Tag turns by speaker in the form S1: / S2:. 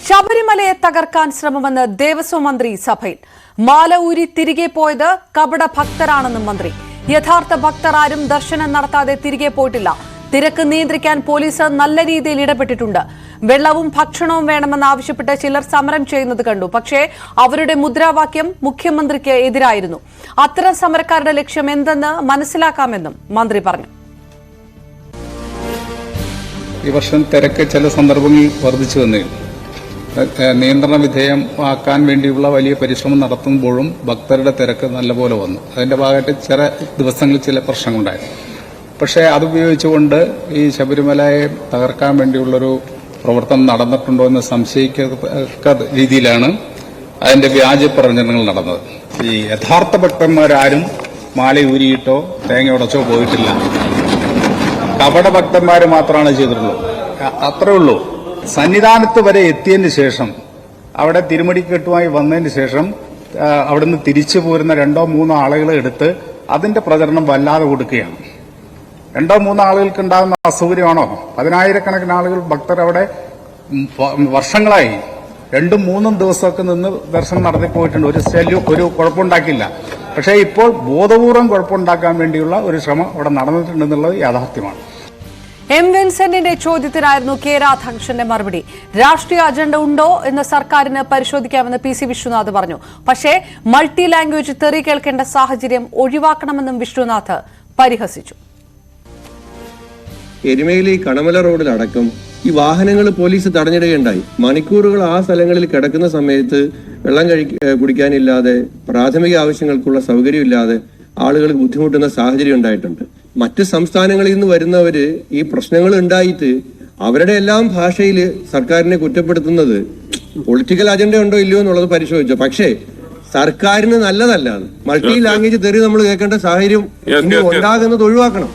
S1: ശബരിമലയെ തകർക്കാൻ ശ്രമമെന്ന് ദേവസ്വം മന്ത്രി സഭയിൽ. മാല ഊരി തിരികെ പോയത് കപട ഭക്തരാണെന്നും മന്ത്രി. യഥാർത്ഥ ഭക്തർ ആരും ദർശനം നടത്താതെ തിരികെ പോയിട്ടില്ല. തിരക്ക് നിയന്ത്രിക്കാൻ പോലീസ് നല്ല രീതിയിൽ ഇടപെട്ടിട്ടുണ്ട്. വെള്ളവും ഭക്ഷണവും വേണമെന്നാവശ്യപ്പെട്ട് ചിലർ സമരം ചെയ്യുന്നത് കണ്ടു. പക്ഷേ അവരുടെ മുദ്രാവാക്യം മുഖ്യമന്ത്രിക്ക് എതിരായിരുന്നു. അത്തരം സമരക്കാരുടെ ലക്ഷ്യം എന്തെന്ന് മനസ്സിലാക്കാമെന്നും മന്ത്രി പറഞ്ഞു.
S2: ഈ വർഷം തിരക്ക് ചില സന്ദർഭങ്ങളിൽ വർദ്ധിച്ചു വന്നിരുന്നു. നിയന്ത്രണ വിധേയമാക്കാൻ വേണ്ടിയുള്ള വലിയ പരിശ്രമം നടത്തുമ്പോഴും ഭക്തരുടെ തിരക്ക് നല്ലപോലെ വന്നു. അതിന്റെ ഭാഗമായിട്ട് ചില ദിവസങ്ങളിൽ ചില പ്രശ്നങ്ങളുണ്ടായിരുന്നു. പക്ഷേ അതുപയോഗിച്ചുകൊണ്ട് ഈ ശബരിമലയെ തകർക്കാൻ വേണ്ടിയുള്ളൊരു പ്രവർത്തനം നടന്നിട്ടുണ്ടോ എന്ന് സംശയിക്കത്തക്ക രീതിയിലാണ് അതിന്റെ വ്യാജ പ്രചരണങ്ങൾ നടന്നത്. ഈ യഥാർത്ഥ ഭക്തന്മാരാരും മാലയൂരിയിട്ടോ തേങ്ങ ഉടച്ചോ പോയിട്ടില്ല. കപട ഭക്തന്മാർ മാത്രമാണ് ചെയ്തിട്ടുള്ളൂ. അത്രേ ഉള്ളൂ. സന്നിധാനത്ത് വരെ എത്തിയതിന് ശേഷം, അവിടെ തിരുമടിക്കെട്ടുമായി വന്നതിന് ശേഷം അവിടുന്ന് തിരിച്ചു പോരുന്ന 2-3 ആളുകളെ എടുത്ത് അതിന്റെ പ്രചരണം വല്ലാതെ കൊടുക്കുകയാണ്. 2-3 ആളുകൾക്ക് ഉണ്ടാകുന്ന അസൗകര്യമാണോ? 10,000-കണക്കിന് ആളുകൾ ഭക്തർ അവിടെ വർഷങ്ങളായി 2-3 ദിവസമൊക്കെ നിന്ന് ദർശനം നടത്തി പോയിട്ടുണ്ട്. ഒരു കുഴപ്പമുണ്ടാക്കില്ല. പക്ഷേ ഇപ്പോൾ ബോധപൂർവം കുഴപ്പമുണ്ടാക്കാൻ വേണ്ടിയുള്ള ഒരു ശ്രമം അവിടെ നടന്നിട്ടുണ്ടെന്നുള്ളത് യാഥാർത്ഥ്യമാണ്.
S1: എം വിൻസെന്റിന്റെ ചോദ്യത്തിനായിരുന്നു കെ രാധാകൃഷ്ണന്റെ മറുപടി. രാഷ്ട്രീയ അജണ്ട ഉണ്ടോ എന്ന് സർക്കാരിന് പരിശോധിക്കാമെന്ന് പി സി വിശ്വനാഥ് പറഞ്ഞു. പക്ഷേ മൾട്ടി ലാംഗ്വേജ് തെറി കേൾക്കേണ്ട സാഹചര്യം ഒഴിവാക്കണമെന്നും വിശ്വനാഥ് പരിഹസിച്ചു.
S3: എരുമേലി കണമല റോഡിലടക്കം ഈ വാഹനങ്ങൾ പോലീസ് തടഞ്ഞിടുകയുണ്ടായി. മണിക്കൂറുകൾ ആ സ്ഥലങ്ങളിൽ കിടക്കുന്ന സമയത്ത് വെള്ളം കുടിക്കാനില്ലാതെ, പ്രാഥമിക ആവശ്യങ്ങൾക്കുള്ള സൗകര്യമില്ലാതെ ആളുകൾ ബുദ്ധിമുട്ടുന്ന സാഹചര്യം ഉണ്ടായിട്ടുണ്ട്. മറ്റ് സംസ്ഥാനങ്ങളിൽ നിന്ന് വരുന്നവര് ഈ പ്രശ്നങ്ങൾ ഉണ്ടായിട്ട് അവരുടെ എല്ലാം ഭാഷയിൽ സർക്കാരിനെ കുറ്റപ്പെടുത്തുന്നത് പൊളിറ്റിക്കൽ അജണ്ട ഉണ്ടോ ഇല്ലയോ എന്നുള്ളത് പരിശോധിച്ചു. പക്ഷേ സർക്കാരിന് നല്ലതല്ല. മൾട്ടി ലാംഗ്വേജ് തെറി നമ്മൾ കേൾക്കേണ്ട സാഹചര്യം ഉണ്ടാകുന്നത് ഒഴിവാക്കണം.